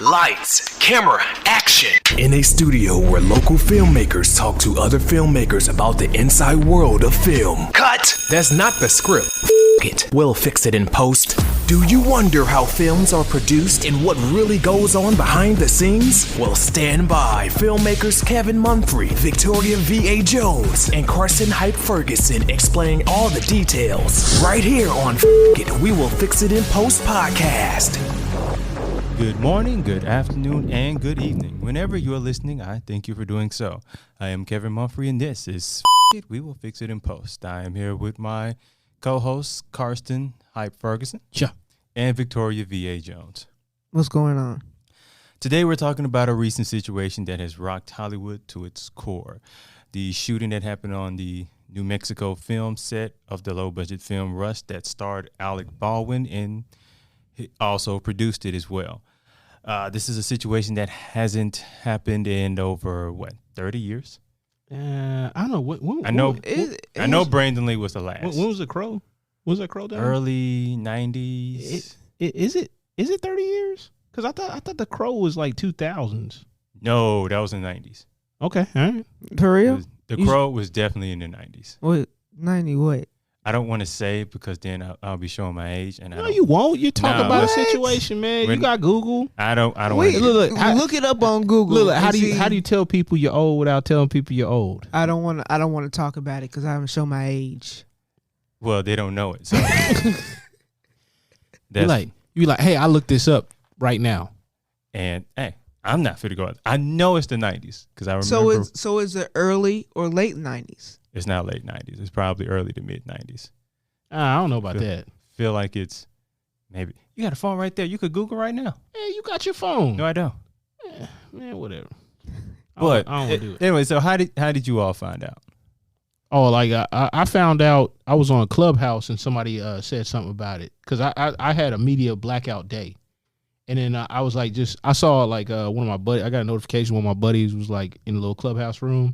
Lights, camera, action. In a studio where local filmmakers talk to other filmmakers about the inside world of film. Cut. That's not the script. It. We'll fix it in post. Do you wonder how films are produced and what really goes on behind the scenes? Well, stand by. Filmmakers Kevin Mumphrey, Victoria V.A. Jones, and Carson Hype Ferguson explain all the details. Right here on It. We Will Fix It in Post podcast. Good morning, good afternoon, and good evening. Whenever you're listening, I thank you for doing so. I am Kevin Mumphrey, and this is It. We Will Fix It in Post. I am here with my co-hosts, Carson Hype Ferguson and Victoria V.A. Jones. What's going on? Today, we're talking about a recent situation that has rocked Hollywood to its core. The shooting that happened on the New Mexico film set of the low-budget film Rush that starred Alec Baldwin and also produced it as well. This is a situation that hasn't happened in over, 30 years? I don't know. I know Brandon Lee was the last. When was The Crow? Was that Crow down? Early 90s. Is it 30 years? Because I thought The Crow was like 2000s. No, that was in the 90s. Okay, all right. For real? The Crow was definitely in the 90s. What? 90 what? I don't want to say because then I'll be showing my age. And No, you won't. You talk about a situation, man. You got Google. I don't. Wait, look it up on Google. Look, how do you tell people you're old without telling people you're old? I don't want to talk about it because I haven't shown my age. Well, they don't know it. So you like, hey, I looked this up right now, and hey, I'm not fit to go out. I know it's the 90s because I remember. So is it early or late 90s? It's not late 90s. It's probably early to mid 90s. I don't know about that. Feel like it's maybe. You got a phone right there. You could Google right now. Yeah, you got your phone. No, I don't. Man, whatever. But I don't want to do it. Anyway, so how did you all find out? Oh, like I found out I was on Clubhouse and somebody said something about it because I had a media blackout day, and then I was like I saw like one of my buddies. I got a notification one of my buddies was like in a little Clubhouse room.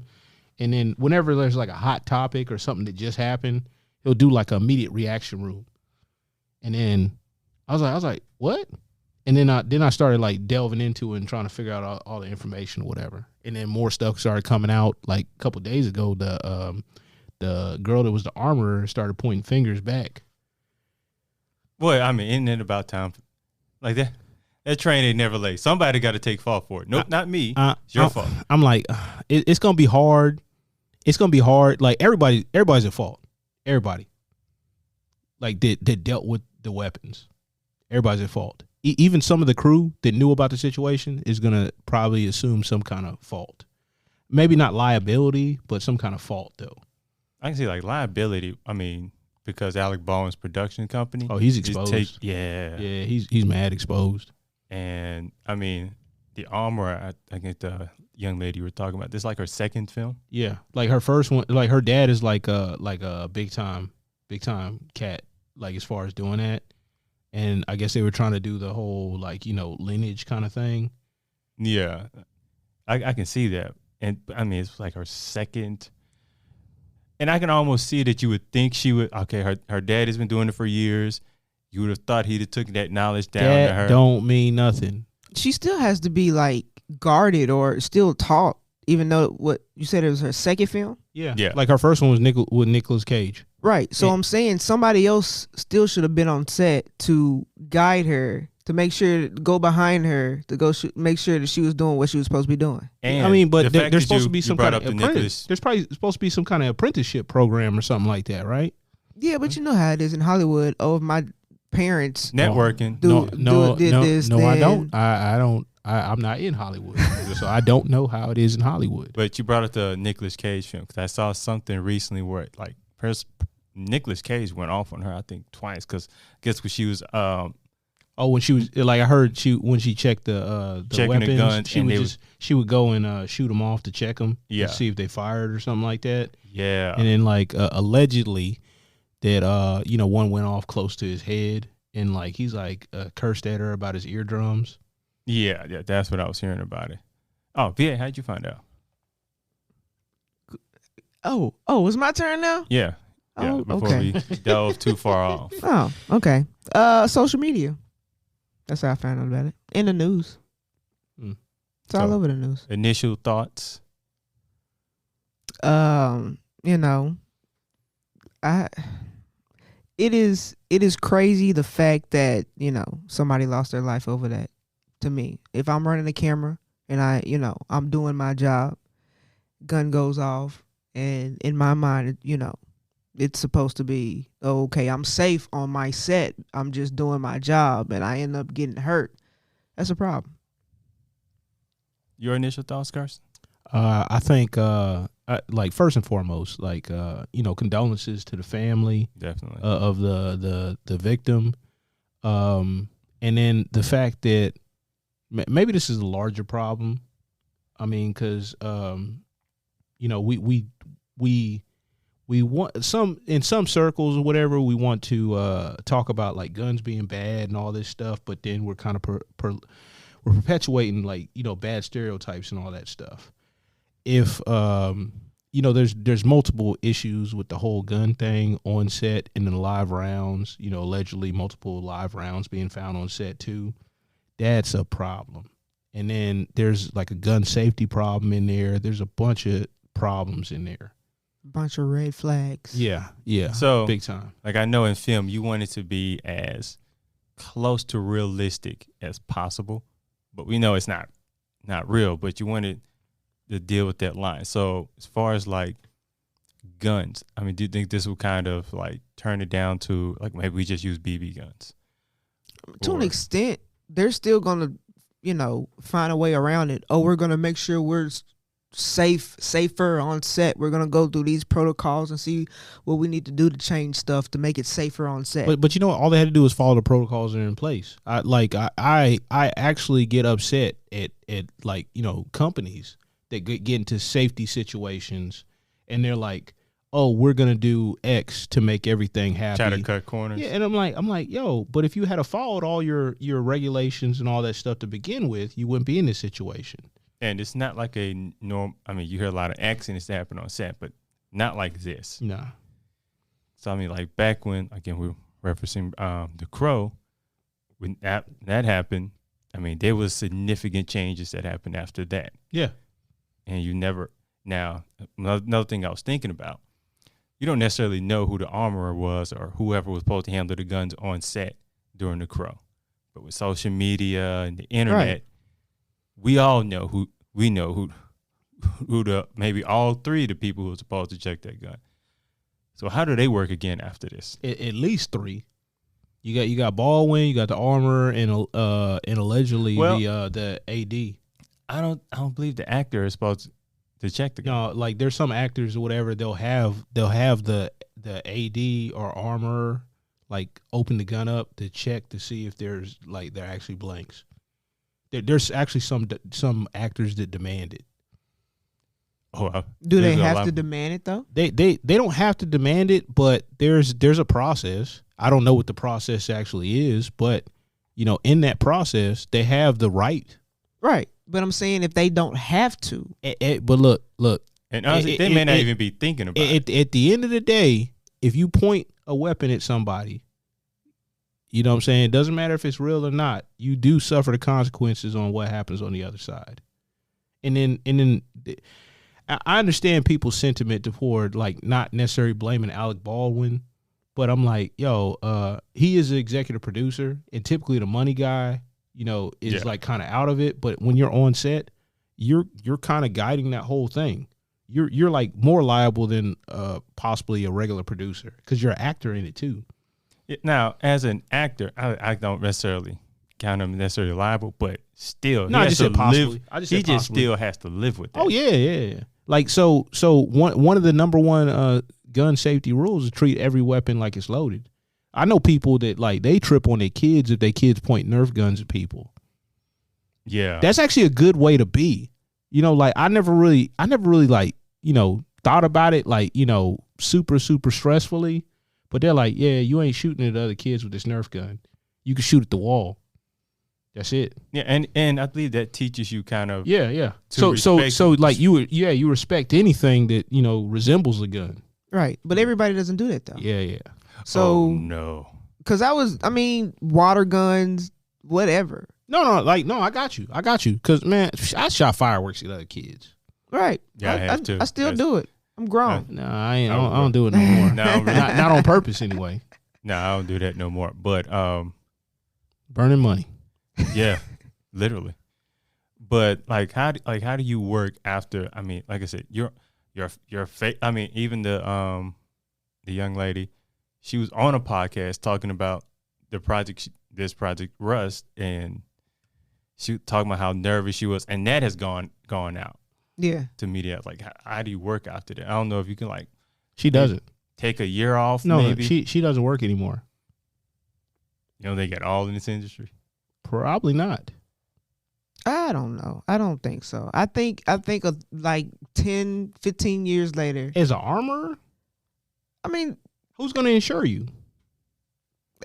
And then whenever there's like a hot topic or something that just happened, he'll do like an immediate reaction room. And then I was like, what? And then I started like delving into it and trying to figure out all the information or whatever. And then more stuff started coming out. Like a couple of days ago, the girl that was the armorer started pointing fingers back. Boy, I mean, isn't it about time? Like that. That train ain't never late. Somebody got to take fault for it. Nope, not me. It's your fault. I'm like, it's gonna be hard. It's gonna be hard. Like everybody's at fault. Everybody. Like that dealt with the weapons. Everybody's at fault. Even some of the crew that knew about the situation is gonna probably assume some kind of fault. Maybe not liability, but some kind of fault though. I can see like liability. I mean, because Alec Baldwin's production company. Oh, he's exposed. He's mad exposed. And I mean, the armorer. I think the young lady you were talking about. This is like her second film. Yeah, like her first one. Like her dad is like a big time cat. Like as far as doing that, and I guess they were trying to do the whole like lineage kind of thing. Yeah, I can see that, and I mean it's like her second. And I can almost see that you would think she would. Okay, her dad has been doing it for years. You would have thought he'd have took that knowledge down to her. Don't mean nothing. She still has to be like guarded or still taught, even though what you said it was her second film. Yeah. Like her first one was with Nicolas Cage. Right. So I'm saying somebody else still should have been on set to guide her, to make sure, go behind her, to go make sure that she was doing what she was supposed to be doing. And I mean, but there's supposed to be some kind of apprentice. There's probably supposed to be some kind of apprenticeship program or something like that, right? Yeah, but you know how it is in Hollywood. Oh, my parents networking. I don't. I'm not in Hollywood, so I don't know how it is in Hollywood. But you brought up the Nicolas Cage film because I saw something recently where like Nicolas Cage went off on her, I think twice, because I guess when she was when she was like I heard when she checked the weapons, the guns, she would go and shoot them off to check them, to see if they fired or something like that. Yeah, and then like allegedly that one went off close to his head and like he's like cursed at her about his eardrums. Yeah, that's what I was hearing about it. Oh, VA, how'd you find out? Oh, it's my turn now? Yeah. Oh, before okay. we delve too far off. Oh, okay. Social media. That's how I found out about it. In the news. It's all over the news. Initial thoughts? You know, it is crazy the fact that, you know, somebody lost their life over that. To me, if I'm running the camera and I'm doing my job, gun goes off, and in my mind, you know, it's supposed to be, oh, okay, I'm safe on my set, I'm just doing my job, and I end up getting hurt. That's a problem. Your initial thoughts, Carson? I think, like, first and foremost, like, condolences to the family, Definitely, of the victim, and then the fact that maybe this is a larger problem. I mean, because we want in some circles or whatever, we want to talk about like guns being bad and all this stuff, but then we're kind of we're perpetuating like, you know, bad stereotypes and all that stuff. If there's multiple issues with the whole gun thing on set and then live rounds, you know, allegedly multiple live rounds being found on set too. That's a problem. And then there's like a gun safety problem in there. There's a bunch of problems in there. Bunch of red flags. Yeah. So big time. Like, I know in film you want it to be as close to realistic as possible, but we know it's not real, but you want it to deal with that line. So as far as like guns, I mean, do you think this will kind of like turn it down to like maybe we just use BB guns? To an extent, they're still going to, you know, find a way around it. Oh, we're going to make sure we're safer on set. We're going to go through these protocols and see what we need to do to change stuff to make it safer on set. But you know what? All they had to do is follow the protocols that are in place. I actually get upset at like, you know, companies that get into safety situations and they're like, oh, we're going to do X to make everything happy. Try to cut corners. Yeah, and I'm like, yo, but if you had followed all your regulations and all that stuff to begin with, you wouldn't be in this situation. And it's not like a norm. I mean, you hear a lot of accidents that happen on set, but not like this. Nah. So I mean, like back when, again, we were referencing The Crow, when that happened, I mean, there was significant changes that happened after that. Yeah. And you never. Now, another thing I was thinking about, you don't necessarily know who the armorer was or whoever was supposed to handle the guns on set during The Crow. But with social media and the internet, Right. we all know who the maybe all three of the people who were supposed to check that gun. So how do they work again after this? At least three. You got Baldwin, you got the armorer, and allegedly the AD. I don't believe the actor is supposed to check the gun. You know, like there's some actors or whatever, they'll have the AD or armorer like open the gun up to check to see if there's like there actually blanks. There's actually some actors that demand it. Oh, Do they have to demand it though? They don't have to demand it, but there's a process. I don't know what the process actually is, but you know, in that process, they have the right. Right. But I'm saying if they don't have to. But look. And honestly, they may not even be thinking about it. At the end of the day, if you point a weapon at somebody, you know what I'm saying? It doesn't matter if it's real or not. You do suffer the consequences on what happens on the other side. And then I understand people's sentiment toward like not necessarily blaming Alec Baldwin, but I'm like, yo, he is an executive producer, and typically the money guy, you know, is like kind of out of it. But when you're on set, you're kind of guiding that whole thing. You're like more liable than possibly a regular producer because you're an actor in it too. Now, as an actor, I don't necessarily count him necessarily liable, but still, No, I just said possibly. He just still has to live with that. Oh yeah. Like so one of the number one gun safety rules is treat every weapon like it's loaded. I know people that like they trip on their kids if their kids point Nerf guns at people. Yeah, That's actually a good way to be. You know, like I never really like, you know, thought about it like, you know, super stressfully. But they're like, yeah, you ain't shooting at other kids with this Nerf gun. You can shoot at the wall. That's it. Yeah, and I believe that teaches you kind of Yeah. So like you respect anything that, you know, resembles a gun. Right. But everybody doesn't do that though. Yeah. So oh, no. because water guns, whatever. No, I got you. Cause man, I shot fireworks at other kids. Right. Yeah, I have to. I still do it. I'm grown. No, I don't do it no more. No, really. not on purpose anyway. No, I don't do that no more. But Burning money. yeah, literally. But like, how do you work after? I mean, like I said, your I mean, even the young lady, she was on a podcast talking about this project Rust, and she was talking about how nervous she was, and that has gone out. Yeah. To media, like, how do you work after that? I don't know if you can like. She doesn't Take a year off. No, maybe she doesn't work anymore. You know, they get all in this industry. Probably not. I don't know. I don't think so. I think of like 10, 15 years later. As an armorer, I mean, who's going to insure you?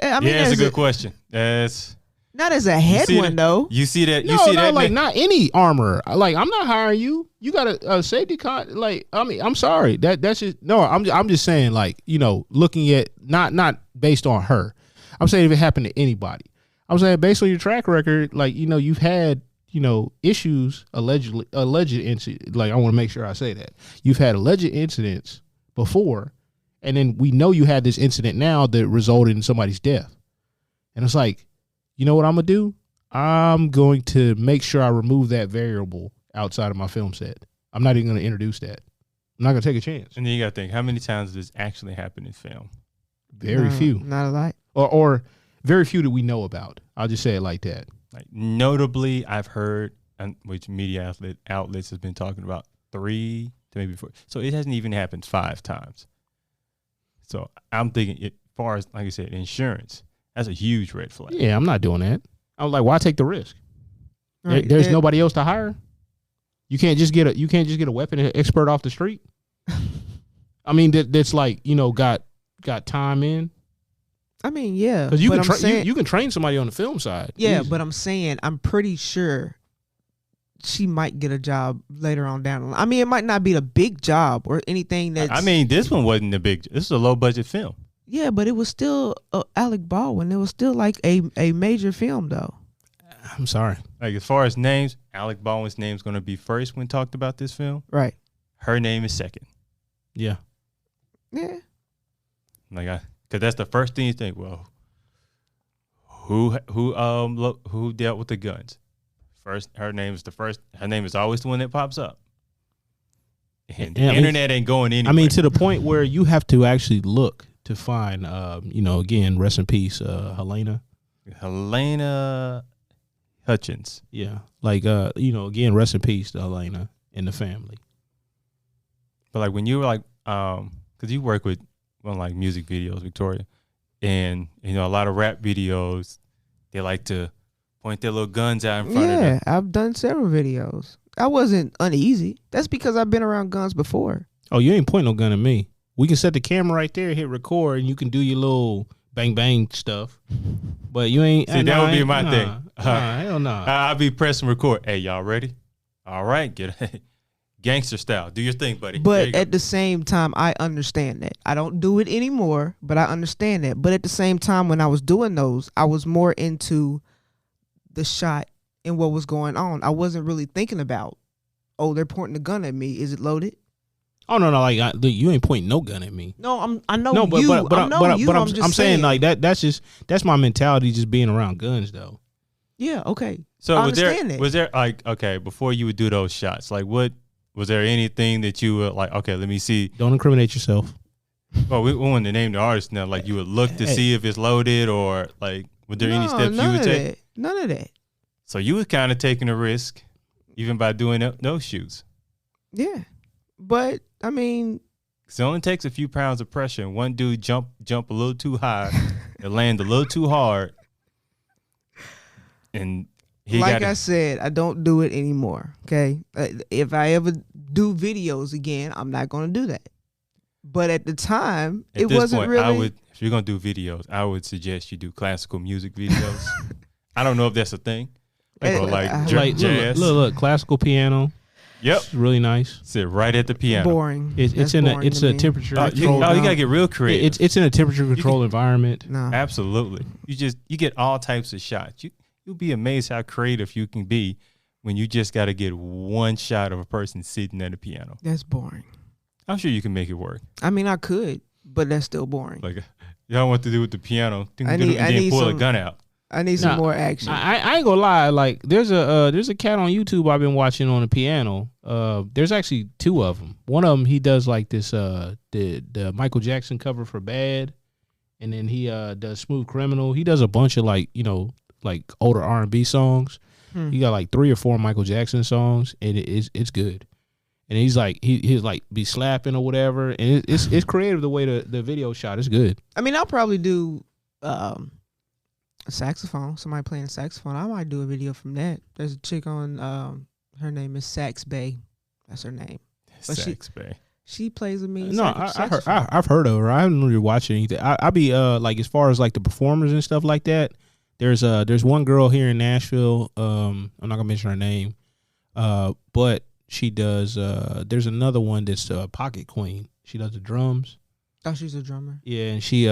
I mean, yeah, that's a good question. That's not as a head one though. You see that? No, like not any armorer. Like I'm not hiring you. You got a safety con. Like I mean, I'm sorry. That's just no. I'm just saying, like, you know, looking at not based on her. I'm saying if it happened to anybody. I'm saying based on your track record, like, you know, you've had, you know, issues, alleged incident. Like, I want to make sure I say that you've had alleged incidents before, and then we know you had this incident now that resulted in somebody's death. And it's like, you know what I'm gonna do? I'm going to make sure I remove that variable outside of my film set. I'm not even gonna introduce that. I'm not gonna take a chance. And then you gotta think, how many times does this actually happen in film? Very few. Not a lot. Or very few that we know about. I'll just say it like that. Like, notably, I've heard, which media outlets has been talking about 3 to maybe 4. So it hasn't even happened 5 times. So I'm thinking, as far as, like I said, insurance, that's a huge red flag. Yeah, I'm not doing that. I'm like, why take the risk? Right. There's nobody else to hire. You can't just get a weapon expert off the street. I mean, that's like, you know, got time in. I mean, yeah, because you can train somebody on the film side. Yeah, easy. but I'm saying I'm pretty sure she might get a job later on down the line. I mean, it might not be a big job or anything that's. I mean, this one wasn't a big. This is a low budget film. Yeah, but it was still Alec Baldwin. It was still like a major film, though. I'm sorry. Like, as far as names, Alec Baldwin's name's going to be first when talked about this film. Right. Her name is second. Yeah. Yeah. Like, because that's the first thing you think. Well, who dealt with the guns? First, her name is the first. Her name is always the one that pops up. And the internet ain't going anywhere. I mean, to the point where you have to actually look to find, you know, again, rest in peace, Helena Hutchins. Yeah, like, you know, again, rest in peace to Helena and the family. But like, when you were like, because you work with like music videos, Victoria, and you know, a lot of rap videos, they like to point their little guns out in front of them. Yeah, I've done several videos. I wasn't uneasy. That's because I've been around guns before. Oh, you ain't pointing no gun at me. We can set the camera right there, hit record, and you can do your little bang bang stuff. But you ain't. See, that would be my thing. Hell no. I'll be pressing record. Hey, y'all ready? All right, get it. Gangster style. Do your thing, buddy. But at the same time, I understand that. I don't do it anymore, but I understand that. But at the same time, when I was doing those, I was more into the shot and what was going on. I wasn't really thinking about, oh, they're pointing a gun at me. Is it loaded? Oh no, like you ain't pointing no gun at me. No, I know no, but, you. But I'm saying like that's my mentality, just being around guns though. Yeah, okay. So I understand was there like, okay, before you would do those shots, like, what was there anything that you were like, okay, let me see? Don't incriminate yourself. Well, we want to name the artist now. Like, you would look to see if it's loaded, or like, were there any steps you would take? None of that. So you were kind of taking a risk, even by doing those shoots. Yeah, but I mean, it only takes a few pounds of pressure, and one dude jump a little too high, and land a little too hard, and I said, I don't do it anymore. Okay, if I ever do videos again, I'm not going to do that. But at the time, it wasn't really. If you're going to do videos, I would suggest you do classical music videos. I don't know if that's a thing. Like jazz. Look, classical piano. Yep, it's really nice. Sit right at the piano. Boring. It's a temperature. You gotta get real creative. It's in a temperature controlled environment. No, absolutely. You get all types of shots. You'll be amazed how creative you can be when you just got to get one shot of a person sitting at a piano. That's boring. I'm sure you can make it work. I mean, I could, but that's still boring. Like, y'all know what to do with the piano. I need pull a some- gun out. I need some more action. I ain't gonna lie. Like there's a cat on YouTube I've been watching on the piano. There's actually two of them. One of them he does like this the Michael Jackson cover for Bad, and then he does Smooth Criminal. He does a bunch of like like older R&B songs. He got like 3 or 4 Michael Jackson songs, and it's good. And he's like he's like be slapping or whatever, and it's creative the way the video shot is good. I mean, I'll probably do a saxophone. Somebody playing saxophone. I might do a video from that. There's a chick on. Her name is Sax Bay. That's her name. But Sax Bay. She plays with me. No, I've heard of her. I haven't really watched anything. I be like as far as like the performers and stuff like that. There's one girl here in Nashville. I'm not gonna mention her name, but she does. There's another one that's Pocket Queen. She does the drums. Oh, she's a drummer. Yeah, and she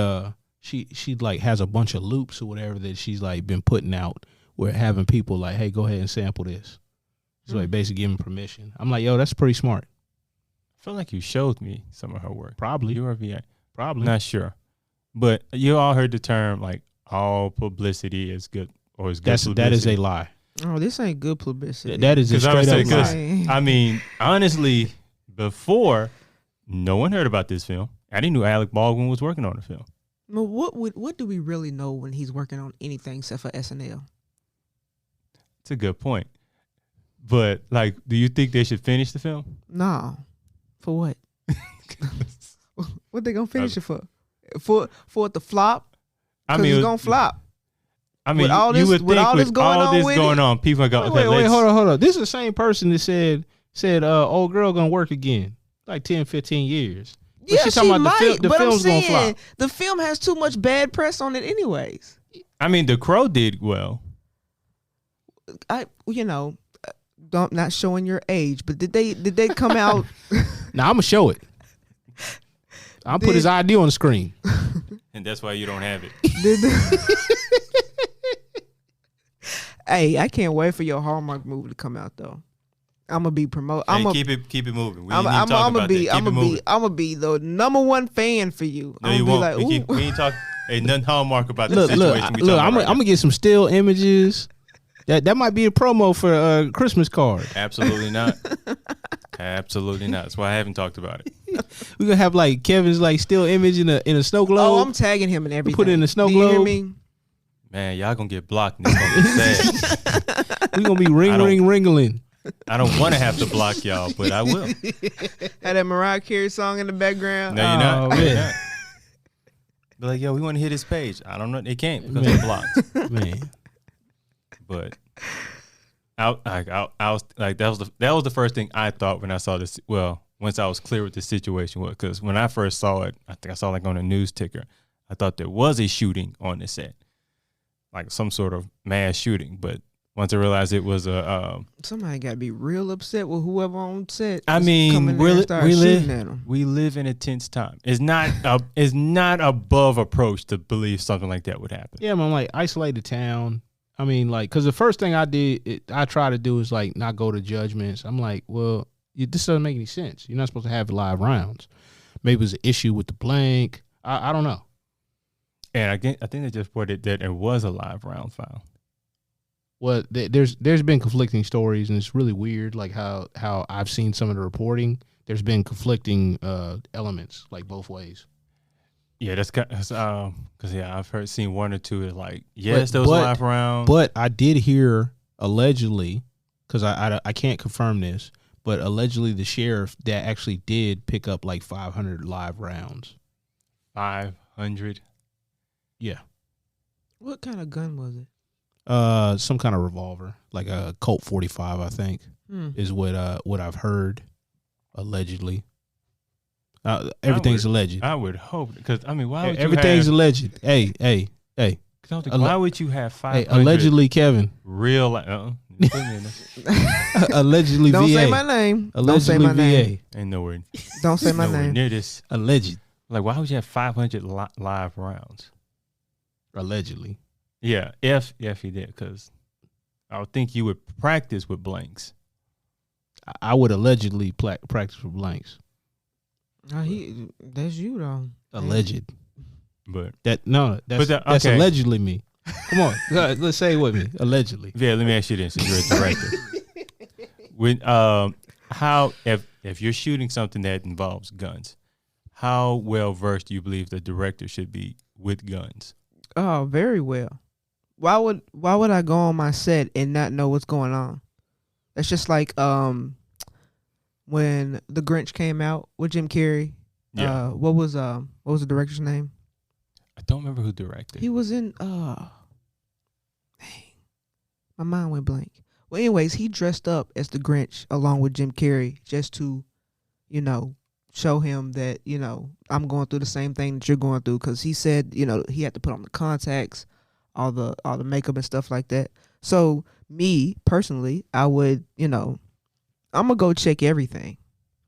like has a bunch of loops or whatever that she's like been putting out. Where having people like, hey, go ahead and sample this. So like basically giving permission. I'm like, yo, that's pretty smart. I feel like you showed me some of her work. Probably. You or VA. Probably. Not sure. But you all heard the term like all publicity is good or is good publicity. That is a lie. Oh, this ain't good publicity. That is a straight up lie. I mean, honestly, before no one heard about this film. I didn't know Alec Baldwin was working on the film. Well, what do we really know when he's working on anything except for SNL? It's a good point. But like, do you think they should finish the film? No. For what? What they gonna finish it for? For it to flop? I mean, it's gonna flop. I mean, with all you this, would with think all this going on, people are going. Wait, hold on. This is the same person that said, old girl gonna work again, like 10, 15 years. But yeah, she might. The but I'm film's gonna saying flop. the film has too much bad press on it, anyways. I mean, The Crow did well. Not showing your age, but did they come out? Now I'm gonna show it. I'll put his ID on the screen. And that's why you don't have it. Hey, I can't wait for your Hallmark movie to come out though. I'm gonna be promote. Keep it moving. We I'm ain't even talking about that. Keep it moving. I'm gonna be the #1 fan for you. No, I'm you gonna won't. be like, We ain't talking. Ain't nothing Hallmark about the Look, situation. I'm gonna get some still images. That might be a promo for a Christmas card. Absolutely not. Absolutely not. That's why I haven't talked about it. We're gonna have like Kevin's like still image in a snow globe. oh, I'm tagging him and everything. Put it in the snow Do you hear globe. me? Man, y'all gonna get blocked and it's gonna be sad. We're gonna be ringling. I don't want to have to block y'all, but I will. Had that Mariah Carey song in the background. No, you're not. Oh, No, you're man. not. Be like, yo, we want to hit his page. I don't know. They can't because they're blocked. Man. But I was like, that was the first thing I thought when I saw this. Well, once I was clear with the situation, because when I first saw it, I think I saw like on a news ticker, I thought there was a shooting on the set, like some sort of mass shooting. But once I realized it was a, Somebody got to be real upset with whoever on set. I just mean, come in there and start shooting at 'em. we live in a tense time. It's not above approach to believe something like that would happen. Yeah, man, like isolated town. I mean, like, because the first thing I try to do is like not go to judgments. I'm like, well, this doesn't make any sense. You're not supposed to have live rounds. Maybe it was an issue with the blank. I don't know. And I think they just reported that it was a live round found. Well, there's been conflicting stories, and it's really weird, like how I've seen some of the reporting. There's been conflicting elements, like both ways. Yeah, that's because I've seen one or two that like there was a live round. But I did hear allegedly, because I can't confirm this, but allegedly the sheriff that actually did pick up like 500 live rounds. 500. Yeah. What kind of gun was it? Some kind of revolver, like a Colt 45, I think, is what I've heard, allegedly. Everything's alleged. I would hope, because I mean, why would everything's you have, alleged. Hey. why would you have 500? Hey, allegedly, Kevin. Real. Allegedly, Don't VA. say my name. Allegedly, Don't say my VA. name. Ain't nowhere. Don't say my nowhere name. near this. Alleged. Like, why would you have 500 live rounds? Allegedly. Yeah, if he did, because I would think you would practice with blanks. I would allegedly practice with blanks. That's you though. Alleged. But That's okay. allegedly me. Come on, let's say it with me. Allegedly. yeah, let me ask you this: since you're a director, when how if you're shooting something that involves guns, how well versed do you believe the director should be with guns? Oh, very well. Why would I go on my set and not know what's going on? That's just like when The Grinch came out with Jim Carrey. Yeah. What was the director's name? I don't remember who directed. He was in dang. My mind went blank. Well, anyways, he dressed up as the Grinch along with Jim Carrey just to, show him that, I'm going through the same thing that you're going through, because he said, he had to put on the contacts, all the makeup and stuff like that. So me personally, I would, I'm gonna go check everything.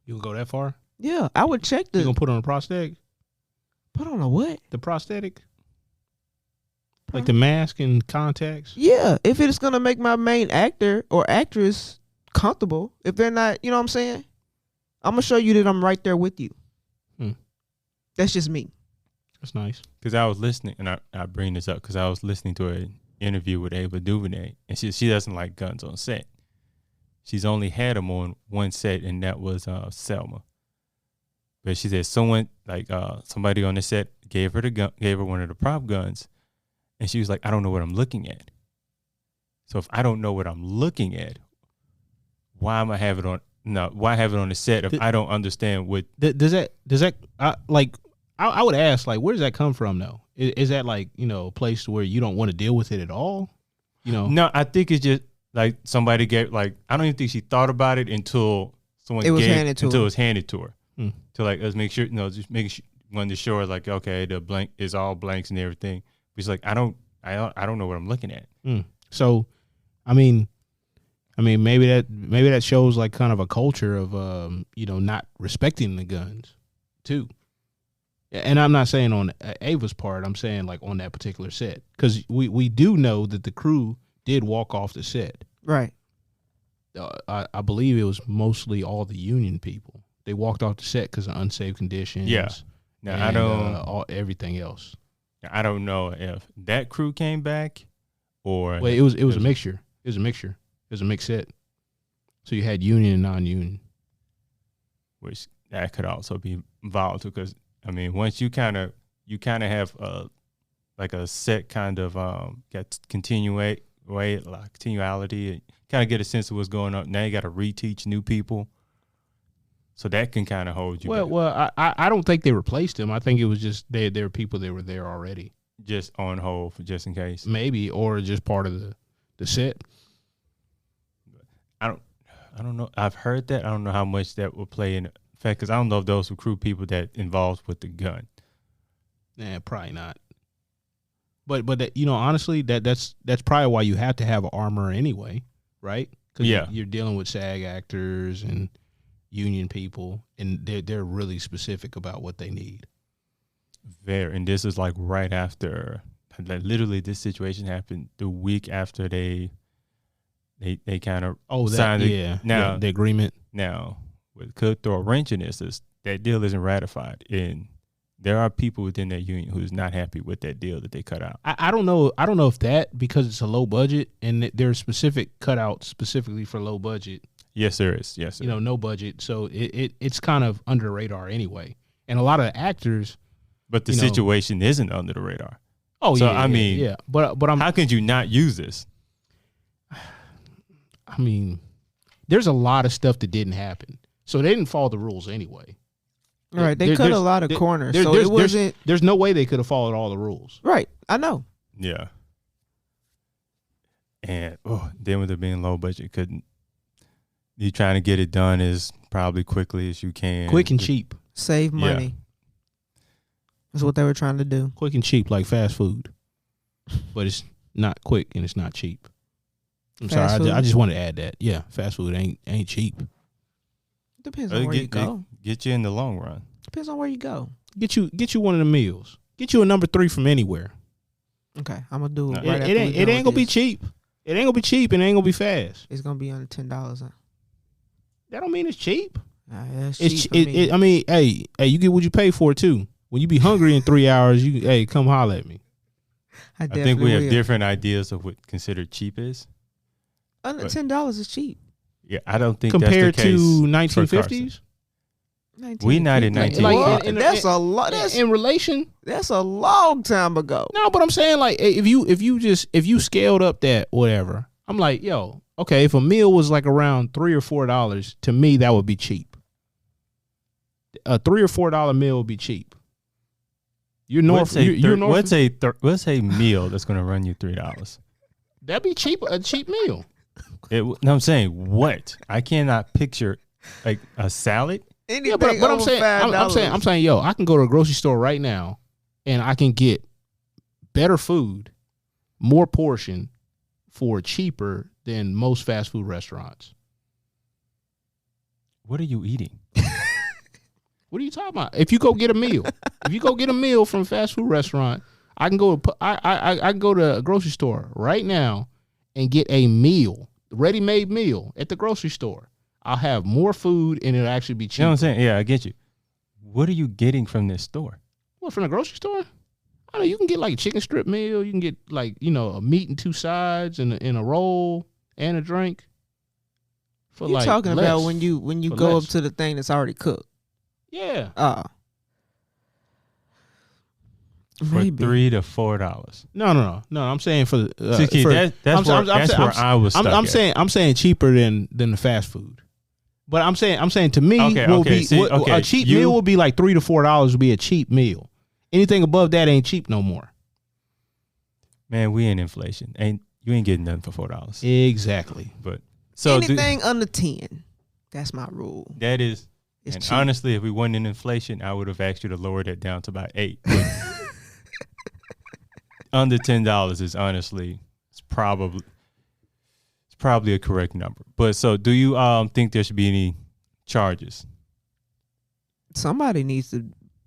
You gonna go that far? Yeah, I would check You gonna put on a prosthetic? Put on a what? The prosthetic? Like the mask and contacts? Yeah, if it's gonna make my main actor or actress comfortable. If they're not, you know what I'm saying? I'm gonna show you that I'm right there with you. That's just me. That's nice. Because I was listening, and I bring this up because I was listening to an interview with Ava DuVernay, and she doesn't like guns on set. She's only had them on one set, and that was Selma. But she said somebody on the set gave her one of the prop guns, and she was like, I don't know what I'm looking at. So if I don't know what I'm looking at, why am I have it on? No, why have it on the set if I don't understand what? Does that I would ask, like, where does that come from though? Is that like, a place where you don't want to deal with it at all? No, I think it's just like somebody gave, I don't even think she thought about it until it was handed to her. To let's make sure, just making sure, wanted to show her okay, the blank is all blanks and everything. But she's like, I don't know what I'm looking at. So, I mean, maybe that shows like kind of a culture of not respecting the guns too. And I'm not saying on Ava's part. I'm saying like on that particular set, because we do know that the crew did walk off the set. Right. I believe it was mostly all the union people. They walked off the set because of unsafe conditions. Yeah. Now, I don't everything else. I don't know if that crew came back or. Well, it was a mixture. It was a mixture. It was a mixed set. So you had union and non-union. Which that could also be volatile because once you kind of have a set kind of got continuality, and kind of get a sense of what's going on. Now you got to reteach new people. So that can kind of hold you back. Well, I don't think they replaced them. I think it was just there were people that were there already. Just on hold for just in case. Maybe, or just part of the set. I don't know. I've heard that. I don't know how much that will play in effect because I don't know if those were crew people that involved with the gun. Nah, probably not. But that, honestly, that's probably why you have to have armor anyway, right? Because you're dealing with SAG actors and union people, and they're really specific about what they need. And this is like right after, literally this situation happened the week after they kind of signed the agreement. Now, what could throw a wrench in this is that deal isn't ratified, and there are people within that union who's not happy with that deal that they cut out. I don't know if that, because it's a low budget and there's specific cutouts specifically for low budget. Yes, there is. Yes, sir. No budget, so it's kind of under the radar anyway. And a lot of actors, but the situation isn't under the radar. Oh, so, yeah. But how could you not use this? There's a lot of stuff that didn't happen, so they didn't follow the rules anyway. All right, they cut a lot of corners, so it wasn't. There's no way they could have followed all the rules. Right, I know. Yeah. And then with it being low budget, you trying to get it done as probably quickly as you can, quick and cheap, save money. Yeah. That's what they were trying to do. Quick and cheap, like fast food, but it's not quick and it's not cheap. I'm sorry, I just wanted to add that. Yeah, fast food ain't cheap. Depends on where you go. Get you in the long run. Depends on where you go. Get you one of the meals. Get you a number 3 from anywhere. Okay, I'm gonna do it. It ain't gonna be cheap. It ain't gonna be cheap and it ain't gonna be fast. It's gonna be under $10. Huh? That don't mean it's cheap. Nah, that's It's cheap for me. I mean, hey, you get what you pay for too. When you be hungry in 3 hours, hey, come holler at me. I I think we definitely have will. different ideas of what considered cheap is. Under but- $10 is cheap. Yeah, I don't think Compared that's the case to for 1950s. We not in 1950. 1950. Like, That's a lot. In relation. That's a long time ago. No, but I'm saying like if you scaled up that whatever, I'm like, yo, okay, if a meal was like around $3 or $4, to me that would be cheap. A $3 or $4 meal would be cheap. You're north. You're north. What's a meal that's going to run you $3? That'd be cheap. A cheap meal. No, I'm saying what? I cannot picture like a salad. Anything Yeah, but I'm over saying, $5. I'm saying, yo, I can go to a grocery store right now, and I can get better food, more portion, for cheaper than most fast food restaurants. What are you eating? What are you talking about? If you go get a meal from a fast food restaurant, I can go. I can go to a grocery store right now and get a meal, ready-made meal at the grocery store. I'll have more food and it'll actually be cheaper. You know what I'm saying? Yeah, I get you. What are you getting from this store? What, from the grocery store? I know you can get like a chicken strip meal. You can get like, a meat and 2 sides and a roll and a drink. For You're like talking less. about when you For go less. up to the thing that's already cooked. Yeah. For Maybe. $3 to $4. No. I'm saying for the See, Keith, that's where I was stuck at. I'm saying cheaper than the fast food. But I'm saying to me a cheap meal will be like $3 to $4 would be a cheap meal. Anything above that ain't cheap no more. Man, we in inflation. You ain't getting nothing for $4. Exactly. But so Anything under 10. That's my rule. that is. It's And cheap. honestly, if we weren't in inflation, I would have asked you to lower that down to about 8. Under $10 is honestly, it's probably a correct number. But so, do you think there should be any charges? Somebody needs to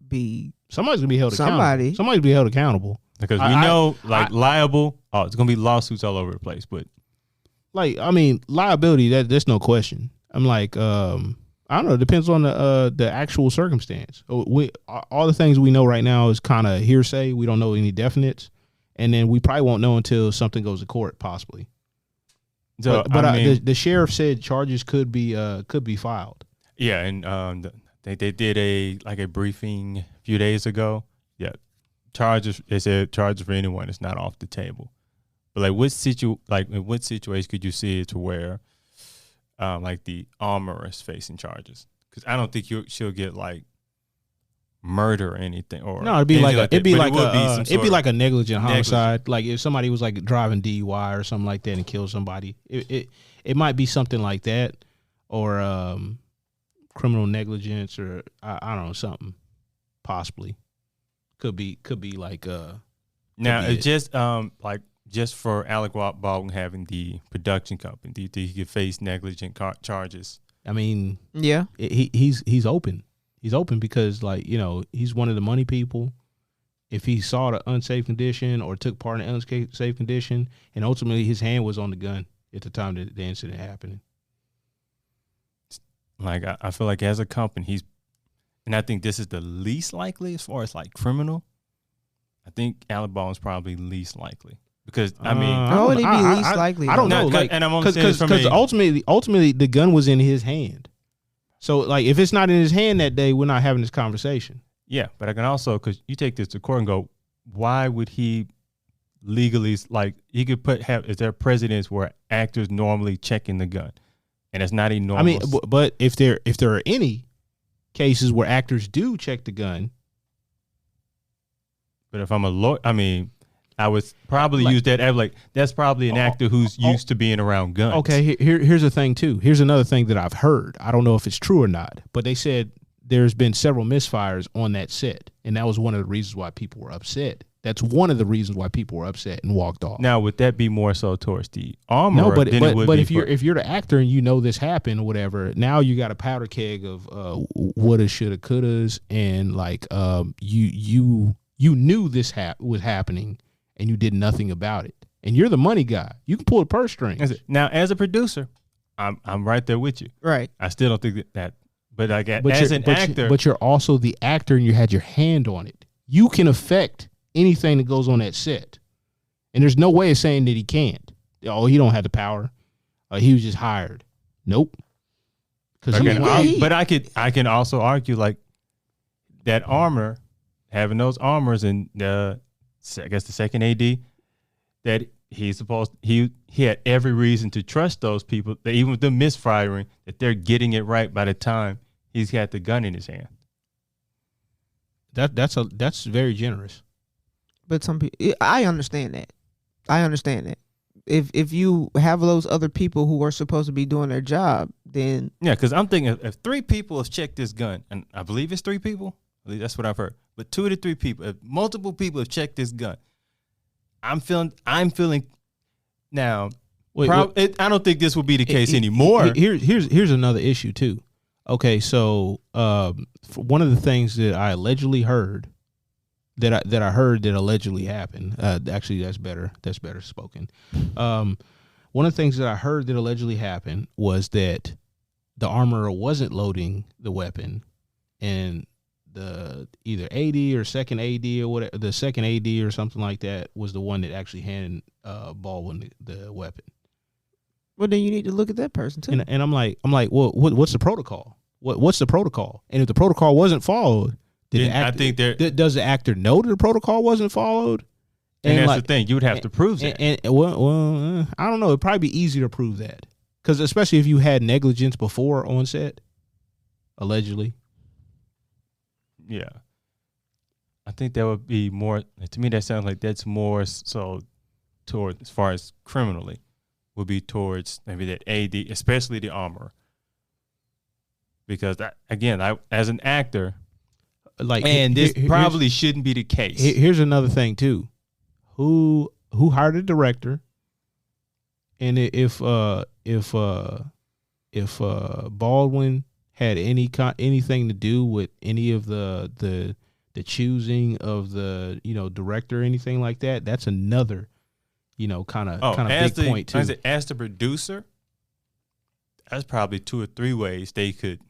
be. Somebody's gonna be held accountable. Somebody. Somebody's gonna be held accountable. Because we know, liable. Oh, it's gonna be lawsuits all over the place. But Like, I mean, liability. There's no question. I'm like, I don't know. It depends on the actual circumstance. All the things we know right now is kind of hearsay. We don't know any definites, and then we probably won't know until something goes to court, possibly. so, But I mean, the sheriff said charges could be filed. yeah, and they did a briefing a few days ago. Yeah, charges. They said charges for anyone is not off the table. But in what situation could you see it to where, like the armorer is facing charges? Because I don't think she'll get like murder or anything. Or No, it'd be like a negligent homicide. Negligent. Like if somebody was like driving DUI or something like that and killed somebody, it might be something like that, or criminal negligence, or I don't know, something possibly could be like now be it's just for Alec Baldwin having the production company. Do you think he could face negligent charges? I mean, Yeah. he's open. He's open because, like, he's one of the money people. If he saw the unsafe condition or took part in the unsafe condition, and ultimately his hand was on the gun at the time that the incident happened. Like I feel like as a company, and I think this is the least likely as far as like criminal. I think Alec Baldwin's probably least likely because I mean, How would he be least likely? I don't though? know, No, like, and I'm only saying this from because a- ultimately the gun was in his hand. So, like, if it's not in his hand that day, we're not having this conversation. yeah, but I can also, because you take this to court and go, why would he legally, like, he could is there precedents where actors normally checking the gun, and it's not a normal. I mean, but if there are any cases where actors do check the gun, but if I'm a lawyer, I mean, I would probably use that as like that's probably an actor who's used to being around guns. okay, here's the thing too. Here's another thing that I've heard. I don't know if it's true or not, but they said there's been several misfires on that set, and that was one of the reasons why people were upset. That's one of the reasons why people were upset and walked off. Now, would that be more so towards the armorer? No, but than it would be if you're the actor and you know this happened or whatever, now you got a powder keg of woulda, shoulda, couldas, and like you knew this was happening and you did nothing about it. and you're the money guy. You can pull the purse strings. Now, as a producer, I'm right there with you. Right. I still don't think that but like as an actor, but you're also the actor, and you had your hand on it. You can affect anything that goes on that set, and there's no way of saying that he can't. Oh, he don't have the power. He was just hired. Nope. Because but I can also argue like that armor, having those armors, and I guess the second AD, that he had every reason to trust those people, that even with them misfiring, that they're getting it right by the time he's got the gun in his hand. That's very generous. But some people, I understand that. If you have those other people who are supposed to be doing their job, then yeah, because I'm thinking if 3 people have checked this gun, and I believe it's 3 people, at least that's what I've heard. But 2 to 3 people, if multiple people have checked this gun, I'm feeling now. I don't think this will be the case anymore. Here's another issue too. Okay, so one of the things that I allegedly heard that I heard that allegedly happened. Actually, that's better spoken. One of the things that I heard that allegedly happened was that the armorer wasn't loading the weapon, and the either AD or second AD or whatever, the second AD or something like that was the one that actually handed Baldwin the weapon. Well, then you need to look at that person too. And I'm like, well, what's the protocol? What's the protocol? And if the protocol wasn't followed, does the actor know that the protocol wasn't followed? And that's the thing. You would have to prove that. Well, I don't know. It'd probably be easier to prove that. Because especially if you had negligence before on set, allegedly. Yeah. I think that would be more, to me, that sounds like that's more so toward, as far as criminally, would be towards maybe that AD, especially the armor. Because, as an actor, this probably shouldn't be the case. Here's another thing too. Who hired a director? And if Baldwin had anything to do with any of the choosing of the director or anything like that, that's another kind of big point too. As the producer, that's probably 2 or 3 ways they could.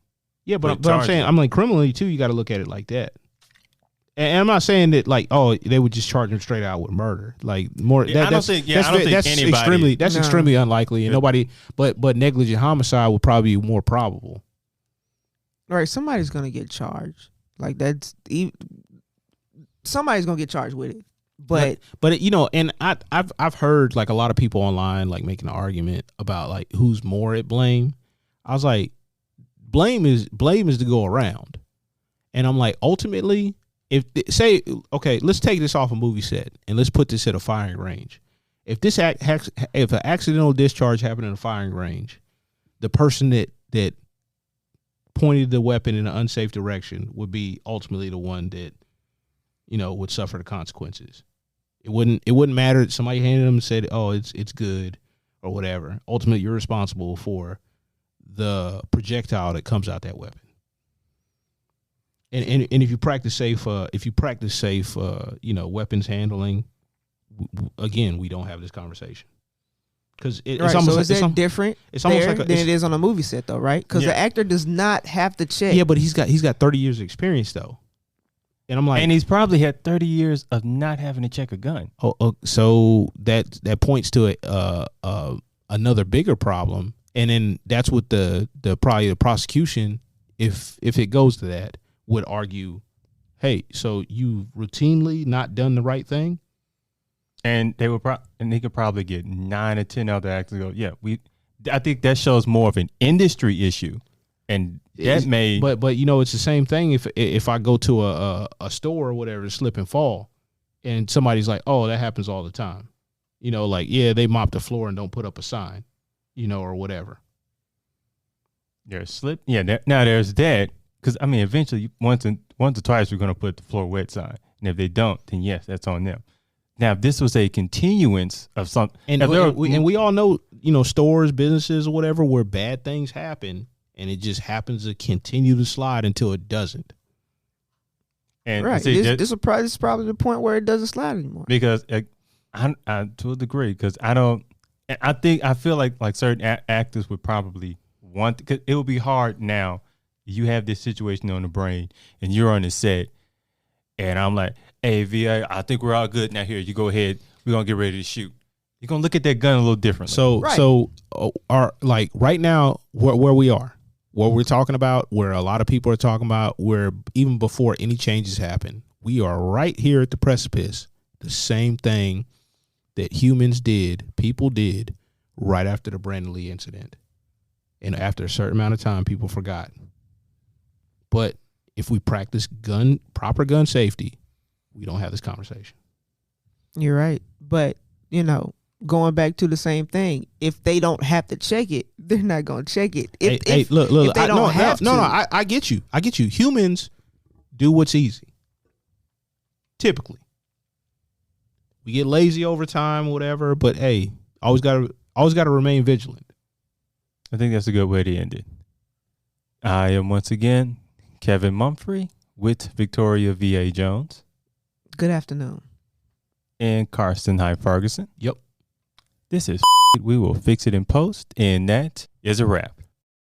Yeah, but I'm saying, I'm like, criminally too, you got to look at it like that. And I'm not saying that they would just charge him straight out with murder. Like more, I don't think anybody. That's extremely unlikely, and nobody. But negligent homicide would probably be more probable. All right, somebody's gonna get charged. Like somebody's gonna get charged with it. But and I've heard like a lot of people online like making an argument about like who's more at blame. I was like, blame is to go around, and I'm like, ultimately, let's take this off a movie set and let's put this at a firing range. If an accidental discharge happened in a firing range, the person that pointed the weapon in an unsafe direction would be ultimately the one that would suffer the consequences. It wouldn't matter that somebody handed them and said, "Oh, it's good," or whatever. Ultimately, you're responsible for the projectile that comes out that weapon. And if you practice safe, weapons handling, again, we don't have this conversation. Because it's almost so is that different than it is on a movie set, though, right? Because the actor does not have to check. Yeah, but he's got 30 years of experience though. And I'm like, and he's probably had 30 years of not having to check a gun. So that points to another bigger problem. And then that's what the prosecution, if it goes to that, would argue, hey, so you've routinely not done the right thing, and they could probably get 9 or 10 other actors go, yeah, I think that shows more of an industry issue, and that may. But it's the same thing if I go to a store or whatever, slip and fall, and somebody's like, oh, that happens all the time, they mop the floor and don't put up a sign, or whatever. There's slip, yeah. Now there's that. Because, eventually, once or twice, we're going to put the floor wet sign. And if they don't, then yes, that's on them. Now, if this was a continuance of something. And we all know, stores, businesses, or whatever, where bad things happen, and it just happens to continue to slide until it doesn't. And right. This is probably the point where it doesn't slide anymore. Because I to a degree, because I feel like certain actors would probably want, because it would be hard now. You have this situation on the brain and you're on the set and I'm like, hey, VA, I think we're all good now. Here, you go ahead. We're going to get ready to shoot. You're going to look at that gun a little differently. So our, like right now, where we are, what we're talking about, where a lot of people are talking about, where even before any changes happen, we are right here at the precipice. The same thing that people did right after the Brandon Lee incident. And after a certain amount of time, people forgot. But if we practice proper gun safety, we don't have this conversation. You're right. But, you know, going back to the same thing, if they don't have to check it, they're not going to check it. If they don't have to. I get you. Humans do what's easy. Typically. We get lazy over time, whatever, but hey, always got to remain vigilant. I think that's a good way to end it. I am once again Kevin Mumphrey with Victoria V.A. Jones. Good afternoon. And Karsten Hyde Ferguson. Yep. This is We Will Fix It in Post, and that is a wrap.